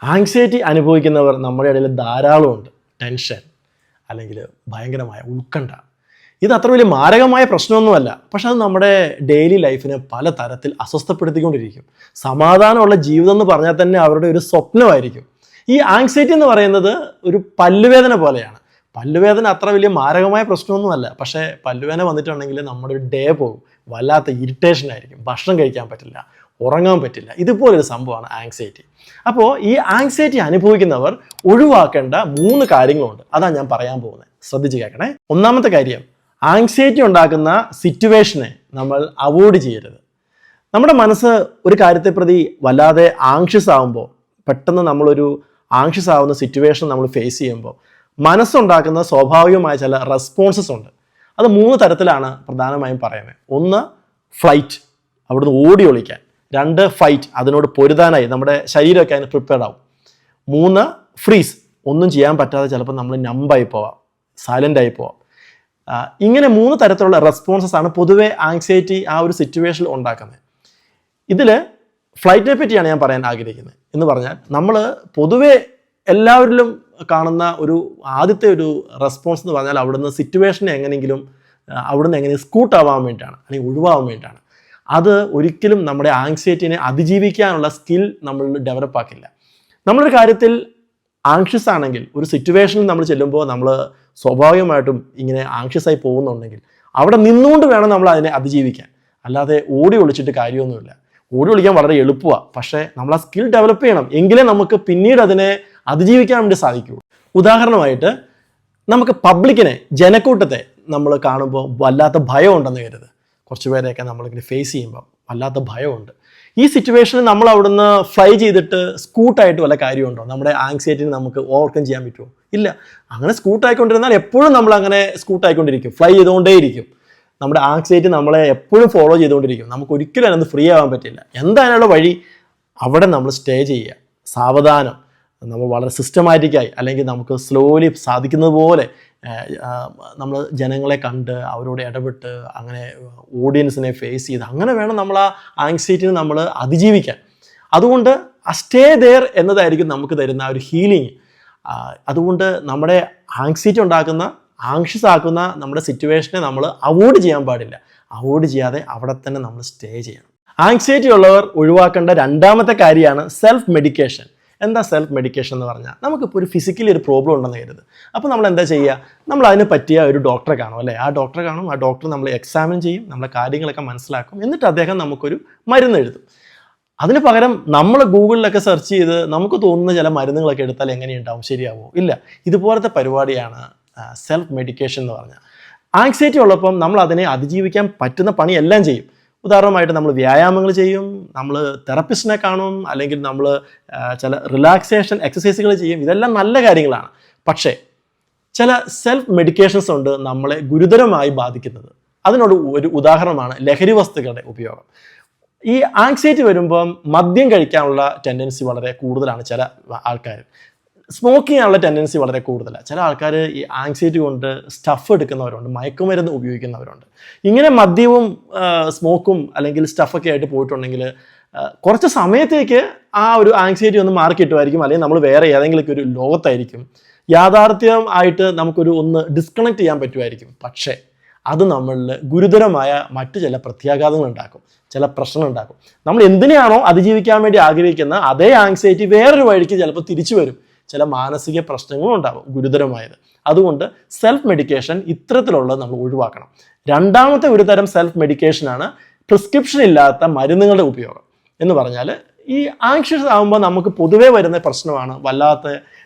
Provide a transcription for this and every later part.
Anxiety അനുഭവിക്കുന്നവർ നമ്മുടെ ഇടയിൽ ധാരാളമുണ്ട്. ടെൻഷൻ അല്ലെങ്കിൽ ഭയങ്കരമായ ഉത്കണ്ഠ. ഇത് അത്ര വലിയ മാരകമായ പ്രശ്നമൊന്നുമല്ല. പക്ഷെ അത് നമ്മുടെ ഡെയിലി ലൈഫിനെ പല തരത്തിൽ അസ്വസ്ഥപ്പെടുത്തിക്കൊണ്ടിരിക്കും. സമാധാനമുള്ള ജീവിതം എന്ന് പറഞ്ഞാൽ തന്നെ അവരുടെ ഒരു സ്വപ്നമായിരിക്കും. ഈ ആങ്സൈറ്റി എന്ന് പറയുന്നത് ഒരു പല്ലുവേദന പോലെയാണ്. പല്ലുവേദന അത്ര വലിയ മാരകമായ പ്രശ്നമൊന്നുമല്ല. പക്ഷേ പല്ലുവേദന വന്നിട്ടുണ്ടെങ്കിൽ നമ്മുടെ ഒരു ഡേ പോകും. വല്ലാത്ത ഇറിറ്റേഷൻ ആയിരിക്കും. ഭക്ഷണം കഴിക്കാൻ പറ്റില്ല, ഉറങ്ങാൻ പറ്റില്ല. ഇതുപോലൊരു സംഭവമാണ് ആങ്സൈറ്റി. അപ്പോൾ ഈ ആങ്സൈറ്റി അനുഭവിക്കുന്നവർ ഒഴിവാക്കേണ്ട 3 കാര്യങ്ങളുണ്ട്. അതാണ് ഞാൻ പറയാൻ പോകുന്നത്. ശ്രദ്ധിച്ച് കേൾക്കണേ. ഒന്നാമത്തെ കാര്യം, ആങ്സൈറ്റി ഉണ്ടാക്കുന്ന സിറ്റുവേഷനെ നമ്മൾ അവോയ്ഡ് ചെയ്യരുത്. നമ്മുടെ മനസ്സ് ഒരു കാര്യത്തെ പ്രതി വല്ലാതെ ആങ്ഷ്യസ് ആകുമ്പോൾ, പെട്ടെന്ന് നമ്മളൊരു ആങ്ഷ്യസ് ആവുന്ന സിറ്റുവേഷൻ നമ്മൾ ഫേസ് ചെയ്യുമ്പോൾ മനസ്സുണ്ടാക്കുന്ന സ്വാഭാവികമായ ചില റെസ്പോൺസസ് ഉണ്ട്. അത് 3 തരത്തിലാണ് പ്രധാനമായും പറയുന്നത്. 1, ഫ്ലൈറ്റ്, അവിടുന്ന് ഓടി ഒളിക്കാൻ. 2, ഫൈറ്റ്, അതിനോട് പൊരുതാനായി നമ്മുടെ ശരീരമൊക്കെ അതിന് പ്രിപ്പയർഡ് ആവും. 3, ഫ്രീസ്, ഒന്നും ചെയ്യാൻ പറ്റാതെ ചിലപ്പോൾ നമ്മൾ നമ്പായി പോവാം, സൈലൻ്റ് ആയി പോവാം. ഇങ്ങനെ 3 തരത്തിലുള്ള റെസ്പോൺസസ് ആണ് പൊതുവെ ആങ്സൈറ്റി ആ ഒരു സിറ്റുവേഷനിൽ ഉണ്ടാക്കുന്നത്. ഇതിൽ ഫ്ലൈറ്റിനെ പറ്റിയാണ് ഞാൻ പറയാൻ ആഗ്രഹിക്കുന്നത്. എന്ന് പറഞ്ഞാൽ നമ്മൾ പൊതുവെ എല്ലാവരിലും കാണുന്ന ആദ്യത്തെ ഒരു റെസ്പോൺസ് എന്ന് പറഞ്ഞാൽ അവിടുന്ന് സിറ്റുവേഷനെ അവിടുന്ന് എങ്ങനെ സ്കൂട്ടാവാൻ വേണ്ടിയിട്ടാണ്, അല്ലെങ്കിൽ ഒഴിവാകാൻ വേണ്ടിയിട്ടാണ്. അത് ഒരിക്കലും നമ്മുടെ ആങ്സൈറ്റിനെ അതിജീവിക്കാനുള്ള സ്കിൽ നമ്മൾ ഡെവലപ്പ് ആക്കില്ല. നമ്മളൊരു കാര്യത്തിൽ ആങ്ഷ്യസ് ആണെങ്കിൽ, ഒരു സിറ്റുവേഷനിൽ നമ്മൾ ചെല്ലുമ്പോൾ നമ്മൾ സ്വാഭാവികമായിട്ടും ഇങ്ങനെ ആങ്ഷ്യസായി പോകുന്നുണ്ടെങ്കിൽ അവിടെ നിന്നുകൊണ്ട് വേണം നമ്മൾ അതിനെ അതിജീവിക്കാൻ. അല്ലാതെ ഓടി ഒളിച്ചിട്ട് കാര്യമൊന്നുമില്ല. ഓടി ഒളിക്കാൻ വളരെ എളുപ്പമാണ്. പക്ഷേ നമ്മൾ ആ സ്കിൽ ഡെവലപ്പ് ചെയ്യണം. എങ്കിലേ നമുക്ക് പിന്നീട് അതിനെ അതിജീവിക്കാൻ വേണ്ടി സാധിക്കൂ. ഉദാഹരണമായിട്ട് നമുക്ക് പബ്ലിക്കിനെ, ജനക്കൂട്ടത്തെ നമ്മൾ കാണുമ്പോൾ വല്ലാത്ത ഭയം ഉണ്ടെന്ന് കരുത്. കുറച്ച് പേരെയൊക്കെ നമ്മളിങ്ങനെ ഫേസ് ചെയ്യുമ്പോൾ വല്ലാത്ത ഭയമുണ്ട്. ഈ സിറ്റുവേഷനിൽ നമ്മൾ അവിടുന്ന് ഫ്ലൈ ചെയ്തിട്ട് സ്കൂട്ടായിട്ട് വല്ല കാര്യമുണ്ടോ? നമ്മുടെ ആങ്സൈറ്റിനെ നമുക്ക് ഓവർകം ചെയ്യാൻ പറ്റുമോ? ഇല്ല. അങ്ങനെ സ്കൂട്ടായിക്കൊണ്ടിരുന്നാൽ എപ്പോഴും നമ്മൾ അങ്ങനെ സ്കൂട്ടായിക്കൊണ്ടിരിക്കും, ഫ്ലൈ ചെയ്തുകൊണ്ടേയിരിക്കും. നമ്മുടെ ആങ്സൈറ്റി നമ്മളെ എപ്പോഴും ഫോളോ ചെയ്തുകൊണ്ടിരിക്കും. നമുക്ക് ഒരിക്കലും അതിനകത്ത് ഫ്രീ ആവാൻ പറ്റില്ല. എന്തായാലുള്ള വഴി അവിടെ നമ്മൾ സ്റ്റേ ചെയ്യുക. സാവധാനം നമ്മൾ വളരെ സിസ്റ്റമാറ്റിക്കായി, അല്ലെങ്കിൽ നമുക്ക് സ്ലോലി സാധിക്കുന്നത് പോലെ നമ്മൾ ജനങ്ങളെ കണ്ട് അവരോട് ഇടപെട്ട് അങ്ങനെ ഓഡിയൻസിനെ ഫേസ് ചെയ്ത് അങ്ങനെ വേണം നമ്മൾ ആ ആങ്സൈറ്റിനെ നമ്മൾ അതിജീവിക്കാൻ. അതുകൊണ്ട് ആ സ്റ്റേ ദെയർ എന്നതായിരിക്കും നമുക്ക് തരുന്ന ഒരു ഹീലിംഗ്. അതുകൊണ്ട് നമ്മുടെ ആങ്സൈറ്റി ഉണ്ടാക്കുന്ന, ആങ്ഷ്യസ് ആക്കുന്ന നമ്മുടെ സിറ്റുവേഷനെ നമ്മൾ അവോയ്ഡ് ചെയ്യാൻ പാടില്ല. അവോയ്ഡ് ചെയ്യാതെ അവിടെ തന്നെ നമ്മൾ സ്റ്റേ ചെയ്യണം. ആങ്സൈറ്റി ഉള്ളവർ ഒഴിവാക്കേണ്ട 2ാമത്തെ കാര്യമാണ് സെൽഫ് മെഡിക്കേഷൻ. എന്താ സെൽഫ് മെഡിക്കേഷൻ എന്ന് പറഞ്ഞാൽ, നമുക്കിപ്പോൾ ഒരു ഫിസിക്കലി ഒരു പ്രോബ്ലം ഉണ്ടെന്ന് കരുത്. അപ്പോൾ നമ്മൾ എന്താ ചെയ്യുക? നമ്മൾ അതിന് പറ്റിയ ഒരു ഡോക്ടറെ കാണും, അല്ലേ? ആ ഡോക്ടറെ കാണും. ആ ഡോക്ടർ നമ്മൾ എക്സാമിൻ ചെയ്യും, നമ്മളെ കാര്യങ്ങളൊക്കെ മനസ്സിലാക്കും. എന്നിട്ട് അദ്ദേഹം നമുക്കൊരു മരുന്ന് എഴുതും. അതിന് പകരം നമ്മൾ ഗൂഗിളിലൊക്കെ സെർച്ച് ചെയ്ത് നമുക്ക് തോന്നുന്ന ചില മരുന്നുകളൊക്കെ എടുത്താൽ എങ്ങനെയുണ്ടാവും? ശരിയാവുമോ? ഇല്ല. ഇതുപോലത്തെ പരിപാടിയാണ് സെൽഫ് മെഡിക്കേഷൻ എന്ന് പറഞ്ഞാൽ. ആങ്സൈറ്റി ഉള്ളപ്പം നമ്മൾ അതിനെ അതിജീവിക്കാൻ പറ്റുന്ന പണിയെല്ലാം ചെയ്യും. ഉദാഹരണമായിട്ട് നമ്മൾ വ്യായാമങ്ങൾ ചെയ്യും, നമ്മൾ തെറപ്പിസ്റ്റിനെ കാണും, അല്ലെങ്കിൽ നമ്മൾ ചില റിലാക്സേഷൻ എക്സസൈസുകൾ ചെയ്യും. ഇതെല്ലാം നല്ല കാര്യങ്ങളാണ്. പക്ഷേ ചില സെൽഫ് മെഡിക്കേഷൻസ് ഉണ്ട് നമ്മളെ ഗുരുതരമായി ബാധിക്കുന്നത്. അതിനോട് ഒരു ഉദാഹരണമാണ് ലഹരി വസ്തുക്കളുടെ ഉപയോഗം. ഈ ആങ്സൈറ്റി വരുമ്പം മദ്യം കഴിക്കാനുള്ള ടെൻഡൻസി വളരെ കൂടുതലാണ് ചില ആൾക്കാർ. സ്മോക്ക് ചെയ്യാനുള്ള ടെൻഡൻസി വളരെ കൂടുതലാണ്. ചില ആൾക്കാർ ഈ ആങ്സൈറ്റി കൊണ്ട് സ്റ്റഫ് എടുക്കുന്നവരുണ്ട്, മയക്കുമരുന്ന് ഉപയോഗിക്കുന്നവരുണ്ട്. ഇങ്ങനെ മദ്യവും സ്മോക്കും അല്ലെങ്കിൽ സ്റ്റഫൊക്കെ ആയിട്ട് പോയിട്ടുണ്ടെങ്കിൽ കുറച്ച് സമയത്തേക്ക് ആ ഒരു ആങ്സൈറ്റി ഒന്ന് മാറി കിട്ടുമായിരിക്കും. അല്ലെങ്കിൽ നമ്മൾ വേറെ ഏതെങ്കിലും ഒരു ലോകത്തായിരിക്കും. യാഥാർത്ഥ്യം ആയിട്ട് ഒന്ന് ഡിസ്കണക്ട് ചെയ്യാൻ പറ്റുമായിരിക്കും. പക്ഷേ അത് നമ്മളിൽ ഗുരുതരമായ മറ്റു ചില പ്രത്യാഘാതങ്ങൾ ഉണ്ടാക്കും, ചില പ്രശ്നങ്ങൾ ഉണ്ടാക്കും. നമ്മൾ എന്തിനാണോ അതിജീവിക്കാൻ വേണ്ടി ആഗ്രഹിക്കുന്ന അതേ ആങ്സൈറ്റി വേറൊരു വഴിക്ക് ചിലപ്പോൾ തിരിച്ചു വരും. ചില മാനസിക പ്രശ്നങ്ങളും ഉണ്ടാകും ഗുരുതരമായത്. അതുകൊണ്ട് സെൽഫ് മെഡിക്കേഷൻ ഇത്തരത്തിലുള്ളത് നമ്മൾ ഒഴിവാക്കണം. 2ാമത്തെ ഒരു തരം സെൽഫ് മെഡിക്കേഷനാണ് പ്രിസ്ക്രിപ്ഷൻ ഇല്ലാത്ത മരുന്നുകളുടെ ഉപയോഗം. എന്ന് പറഞ്ഞാൽ ഈ ആങ്ഷ്യസ് ആകുമ്പോൾ നമുക്ക് പൊതുവേ വരുന്ന പ്രശ്നമാണ് വല്ലാത്ത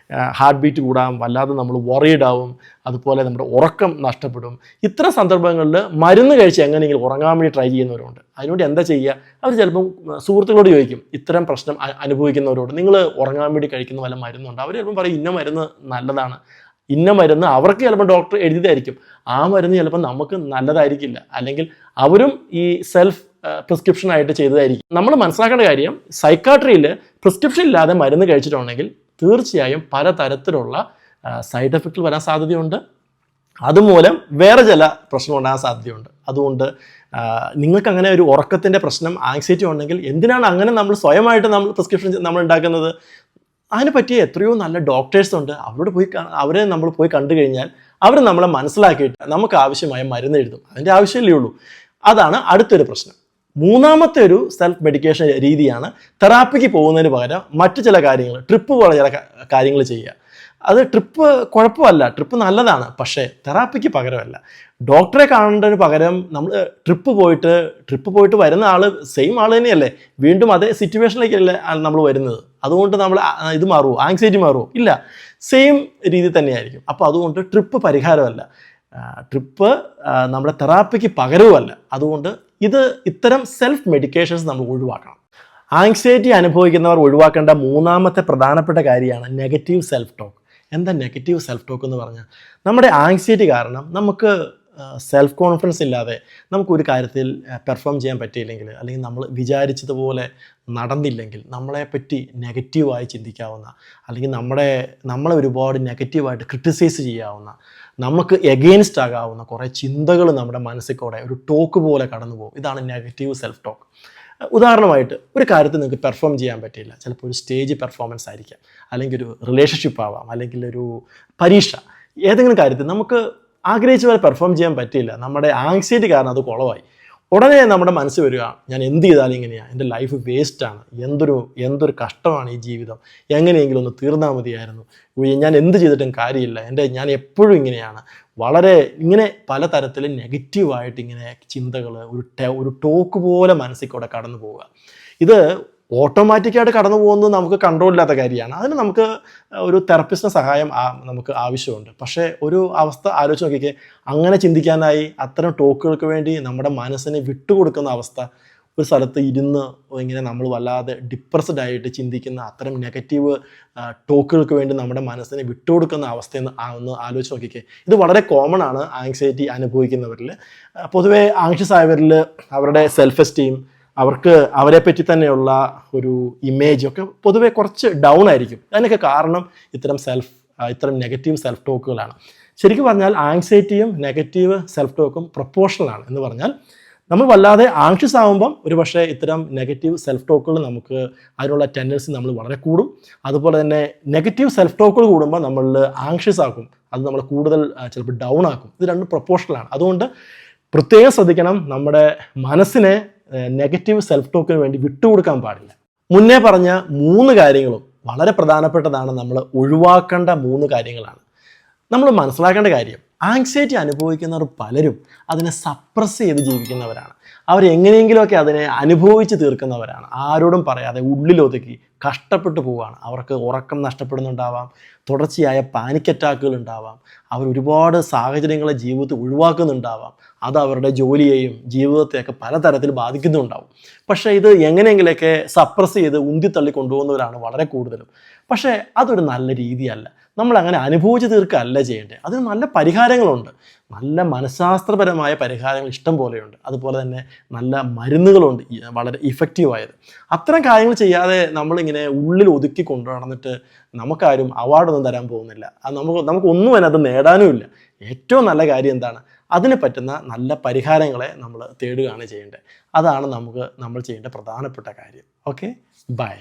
ഹാർട്ട് ബീറ്റ് കൂടാം, വല്ലാതെ നമ്മൾ വറീഡ് ആവും, അതുപോലെ നമ്മുടെ ഉറക്കം നഷ്ടപ്പെടും. ഇത്തരം സന്ദർഭങ്ങളിൽ മരുന്ന് കഴിച്ച് എങ്ങനെയെങ്കിലും ഉറങ്ങാൻ വേണ്ടി ട്രൈ ചെയ്യുന്നവരുണ്ട്. അതിനുവേണ്ടി എന്താ ചെയ്യുക? അവർ ചിലപ്പം സുഹൃത്തുക്കളോട് ചോദിക്കും, ഇത്തരം പ്രശ്നം അനുഭവിക്കുന്നവരോട്, നിങ്ങൾ ഉറങ്ങാൻ വേണ്ടി കഴിക്കുന്ന വല്ല മരുന്നുണ്ട്? അവർ ചിലപ്പം പറയും ഇന്ന മരുന്ന് നല്ലതാണ്, ഇന്ന മരുന്ന് അവർക്ക് ചിലപ്പോൾ ഡോക്ടർ എഴുതിയതായിരിക്കും. ആ മരുന്ന് ചിലപ്പോൾ നമുക്ക് നല്ലതായിരിക്കില്ല, അല്ലെങ്കിൽ അവരും ഈ സെൽഫ് പ്രിസ്ക്രിപ്ഷനായിട്ട് ചെയ്തതായിരിക്കും. നമ്മൾ മനസ്സിലാക്കേണ്ട കാര്യം, സൈക്കാട്രിയിൽ പ്രിസ്ക്രിപ്ഷൻ ഇല്ലാതെ മരുന്ന് കഴിച്ചിട്ടുണ്ടെങ്കിൽ തീർച്ചയായും പലതരത്തിലുള്ള സൈഡ് എഫക്റ്റുകൾ വരാൻ സാധ്യതയുണ്ട്. അതുമൂലം വേറെ ചില പ്രശ്നം ഉണ്ടാകാൻ സാധ്യതയുണ്ട്. അതുകൊണ്ട് നിങ്ങൾക്ക് അങ്ങനെ ഒരു ഉറക്കത്തിൻ്റെ പ്രശ്നം, ആങ്സൈറ്റി ഉണ്ടെങ്കിൽ എന്തിനാണ് അങ്ങനെ നമ്മൾ സ്വയമായിട്ട് നമ്മൾ പ്രിസ്ക്രിപ്ഷൻ നമ്മൾ ഉണ്ടാക്കുന്നത്? അതിനെ പറ്റിയ എത്രയോ നല്ല ഡോക്ടേഴ്സ് ഉണ്ട്. അവരെ നമ്മൾ പോയി കണ്ടു കഴിഞ്ഞാൽ അവർ നമ്മളെ മനസ്സിലാക്കിയിട്ട് നമുക്ക് ആവശ്യമായ മരുന്ന് എഴുതും. അതിൻ്റെ ആവശ്യമല്ലേ ഉള്ളൂ. അതാണ് അടുത്തൊരു പ്രശ്നം. മൂന്നാമത്തെ ഒരു സെൽഫ് മെഡിക്കേഷൻ രീതിയാണ് തെറാപ്പിക്ക് പോകുന്നതിന് പകരം മറ്റു ചില കാര്യങ്ങൾ, ട്രിപ്പ് പോലെ ചില കാര്യങ്ങൾ ചെയ്യുക. അത് ട്രിപ്പ് കുഴപ്പമല്ല, ട്രിപ്പ് നല്ലതാണ്, പക്ഷേ തെറാപ്പിക്ക് പകരമല്ല. ഡോക്ടറെ കാണേണ്ടതിന് പകരം നമ്മൾ ട്രിപ്പ് പോയിട്ട് വരുന്ന ആൾ സെയിം ആൾ തന്നെയല്ലേ, വീണ്ടും അതേ സിറ്റുവേഷനിലേക്കല്ലേ നമ്മൾ വരുന്നത്. അതുകൊണ്ട് നമ്മൾ ഇത് മാറുമോ, ആങ്സൈറ്റി മാറുമോ? ഇല്ല, സെയിം രീതി തന്നെയായിരിക്കും. അപ്പോൾ അതുകൊണ്ട് ട്രിപ്പ് പരിഹാരമല്ല, ട്രിപ്പ് നമ്മുടെ തെറാപ്പിക്ക് പകരവുമല്ല. അതുകൊണ്ട് ഇത്തരം സെൽഫ് മെഡിക്കേഷൻസ് നമ്മൾ ഒഴിവാക്കണം. ആങ്സൈറ്റി അനുഭവിക്കുന്നവർ ഒഴിവാക്കേണ്ട മൂന്നാമത്തെ പ്രധാനപ്പെട്ട കാര്യമാണ് നെഗറ്റീവ് സെൽഫ് ടോക്ക്. എന്താ നെഗറ്റീവ് സെൽഫ് ടോക്ക് എന്ന് പറഞ്ഞാൽ, നമ്മുടെ ആങ്സൈറ്റി കാരണം നമുക്ക് സെൽഫ് കോൺഫിഡൻസ് ഇല്ലാതെ നമുക്കൊരു കാര്യത്തിൽ പെർഫോം ചെയ്യാൻ പറ്റിയില്ലെങ്കിൽ, അല്ലെങ്കിൽ നമ്മൾ വിചാരിച്ചതുപോലെ നടന്നില്ലെങ്കിൽ നമ്മളെപ്പറ്റി നെഗറ്റീവായി ചിന്തിക്കാവുന്ന, അല്ലെങ്കിൽ നമ്മളെ ഒരുപാട് നെഗറ്റീവായിട്ട് ക്രിട്ടിസൈസ് ചെയ്യാവുന്ന, നമുക്ക് എഗെയിൻസ്റ്റ് ആകാവുന്ന കുറേ ചിന്തകൾ നമ്മുടെ മനസ്സിൽ കൂടെ ഒരു ടോക്ക് പോലെ കടന്നു പോകും. ഇതാണ് നെഗറ്റീവ് സെൽഫ് ടോക്ക്. ഉദാഹരണമായിട്ട്, ഒരു കാര്യത്തിൽ നിങ്ങൾക്ക് പെർഫോം ചെയ്യാൻ പറ്റിയില്ല. ചിലപ്പോൾ ഒരു സ്റ്റേജ് പെർഫോമൻസ് ആയിരിക്കാം, അല്ലെങ്കിൽ ഒരു റിലേഷൻഷിപ്പ് ആവാം, അല്ലെങ്കിൽ ഒരു പരീക്ഷ, ഏതെങ്കിലും കാര്യത്തിൽ നമുക്ക് ആഗ്രഹിച്ച പോലെ പെർഫോം ചെയ്യാൻ പറ്റിയില്ല. നമ്മുടെ ആങ്സൈറ്റി കാരണം അത് കുളമായി. ഉടനെ നമ്മുടെ മനസ്സ് വരിക, ഞാൻ എന്ത് ചെയ്താലും ഇങ്ങനെയാണ്, എൻ്റെ ലൈഫ് വേസ്റ്റാണ്, എന്തൊരു കഷ്ടമാണ് ഈ ജീവിതം, എങ്ങനെയെങ്കിലും ഒന്ന് തീർന്നാൽ മതിയായിരുന്നു, ഞാൻ എന്ത് ചെയ്തിട്ടും കാര്യമില്ല, ഞാൻ എപ്പോഴും ഇങ്ങനെയാണ്. ഇങ്ങനെ പലതരത്തിലും നെഗറ്റീവായിട്ട് ഇങ്ങനെ ചിന്തകൾ ഒരു ടോക്ക് പോലെ മനസ്സിൽ കൂടെ കടന്നു പോവുക. ഇത് ഓട്ടോമാറ്റിക്കായിട്ട് കടന്നു പോകുന്നത് നമുക്ക് കൺട്രോൾ ഇല്ലാത്ത കാര്യമാണ്. അതിന് നമുക്ക് ഒരു തെറപ്പിസ്റ്റിൻ്റെ സഹായം നമുക്ക് ആവശ്യമുണ്ട്. പക്ഷേ ഒരു അവസ്ഥ ആലോചിച്ച് നോക്കിക്കേ, അങ്ങനെ ചിന്തിക്കാനായി അത്തരം ടോക്കുകൾക്ക് വേണ്ടി നമ്മുടെ മനസ്സിനെ വിട്ടുകൊടുക്കുന്ന അവസ്ഥ, ഒരു സ്ഥലത്ത് ഇരുന്ന് ഇങ്ങനെ നമ്മൾ വല്ലാതെ ഡിപ്രസ്ഡ് ആയിട്ട് ചിന്തിക്കുന്ന അത്തരം നെഗറ്റീവ് ടോക്കുകൾക്ക് വേണ്ടി നമ്മുടെ മനസ്സിനെ വിട്ടുകൊടുക്കുന്ന അവസ്ഥയെന്ന് ഒന്ന് ആലോചിച്ച് നോക്കിക്കേ. ഇത് വളരെ കോമൺ ആണ് ആങ്സൈറ്റി അനുഭവിക്കുന്നവരിൽ. പൊതുവേ ആങ്ഷ്യസ് ആയവരിൽ അവരുടെ സെൽഫ് എസ്റ്റീം, അവർക്ക് അവരെ പറ്റി തന്നെയുള്ള ഒരു ഇമേജ് ഒക്കെ പൊതുവെ കുറച്ച് ഡൗൺ ആയിരിക്കും. അതിനൊക്കെ കാരണം ഇത്തരം നെഗറ്റീവ് സെൽഫ് ടോക്കുകളാണ്. ശരിക്കും പറഞ്ഞാൽ ആങ്സൈറ്റിയും നെഗറ്റീവ് സെൽഫ് ടോക്കും പ്രൊപ്പോർഷണലാണ്. എന്ന് പറഞ്ഞാൽ നമ്മൾ വല്ലാതെ ആങ്ഷ്യസ് ആകുമ്പം ഒരു പക്ഷേ ഇത്തരം നെഗറ്റീവ് സെൽഫ് ടോക്കുകൾ നമുക്ക് അതിനുള്ള ടെൻഡൻസി നമ്മൾ വളരെ കൂടും. അതുപോലെ തന്നെ നെഗറ്റീവ് സെൽഫ് ടോക്കുകൾ കൂടുമ്പോൾ നമ്മളിൽ ആങ്ഷ്യസ് ആക്കും, അത് നമ്മൾ കൂടുതൽ ചിലപ്പോൾ ഡൗൺ ആക്കും. ഇത് രണ്ടും പ്രൊപ്പോർഷണലാണ്. അതുകൊണ്ട് പ്രത്യേകം ശ്രദ്ധിക്കണം, നമ്മുടെ മനസ്സിനെ നെഗറ്റീവ് സെൽഫ് ടോക്കിന് വേണ്ടി വിട്ടുകൊടുക്കാൻ പാടില്ല. മുന്നേ പറഞ്ഞ 3 കാര്യങ്ങളും വളരെ പ്രധാനപ്പെട്ടതാണ്. നമ്മൾ ഒഴിവാക്കേണ്ട 3 കാര്യങ്ങളാണ്. നമ്മൾ മനസ്സിലാക്കേണ്ട കാര്യം, ആങ്സൈറ്റി അനുഭവിക്കുന്നവർ പലരും അതിനെ സപ്രസ് ചെയ്ത് ജീവിക്കുന്നവരാണ്. അവരെങ്ങനെയെങ്കിലുമൊക്കെ അതിനെ അനുഭവിച്ച് തീർക്കുന്നവരാണ്. ആരോടും പറയാതെ ഉള്ളിലൊതുക്കി കഷ്ടപ്പെട്ടു പോവുകയാണ്. അവർക്ക് ഉറക്കം നഷ്ടപ്പെടുന്നുണ്ടാവാം, തുടർച്ചയായ പാനിക് അറ്റാക്കുകൾ ഉണ്ടാവാം, അവർ ഒരുപാട് സാഹചര്യങ്ങളെ ജീവിതത്തിൽ ഒഴിവാക്കുന്നുണ്ടാവാം. അത് അവരുടെ ജോലിയെയും ജീവിതത്തെയൊക്കെ പലതരത്തിൽ ബാധിക്കുന്നുണ്ടാവും. പക്ഷേ ഇത് എങ്ങനെയെങ്കിലൊക്കെ സപ്രസ് ചെയ്ത് ഉന്തിത്തള്ളി കൊണ്ടുപോകുന്നവരാണ് വളരെ കൂടുതലും. പക്ഷേ അതൊരു നല്ല രീതിയല്ല. നമ്മളങ്ങനെ അനുഭവിച്ച് തീർക്കുകയല്ല ചെയ്യേണ്ടത്. അതിന് നല്ല പരിഹാരങ്ങളുണ്ട്, നല്ല മനഃശാസ്ത്രപരമായ പരിഹാരങ്ങൾ ഇഷ്ടം പോലെയുണ്ട്. അതുപോലെ തന്നെ നല്ല മരുന്നുകളുണ്ട് വളരെ ഇഫക്റ്റീവായത്. അത്തരം കാര്യങ്ങൾ ചെയ്യാതെ നമ്മളിങ്ങനെ ഉള്ളിൽ ഒതുക്കി കൊണ്ടു നടന്നിട്ട് നമുക്കാരും അവാർഡൊന്നും തരാൻ പോകുന്നില്ല. അത് നമുക്കൊന്നും അതിനകത്ത് നേടാനുമില്ല. ഏറ്റവും നല്ല കാര്യം എന്താണ്, അതിന് പറ്റുന്ന നല്ല പരിഹാരങ്ങളെ നമ്മൾ തേടുകയാണ് ചെയ്യേണ്ടത്. അതാണ് നമ്മൾ ചെയ്യേണ്ട പ്രധാനപ്പെട്ട കാര്യം. Okay, by.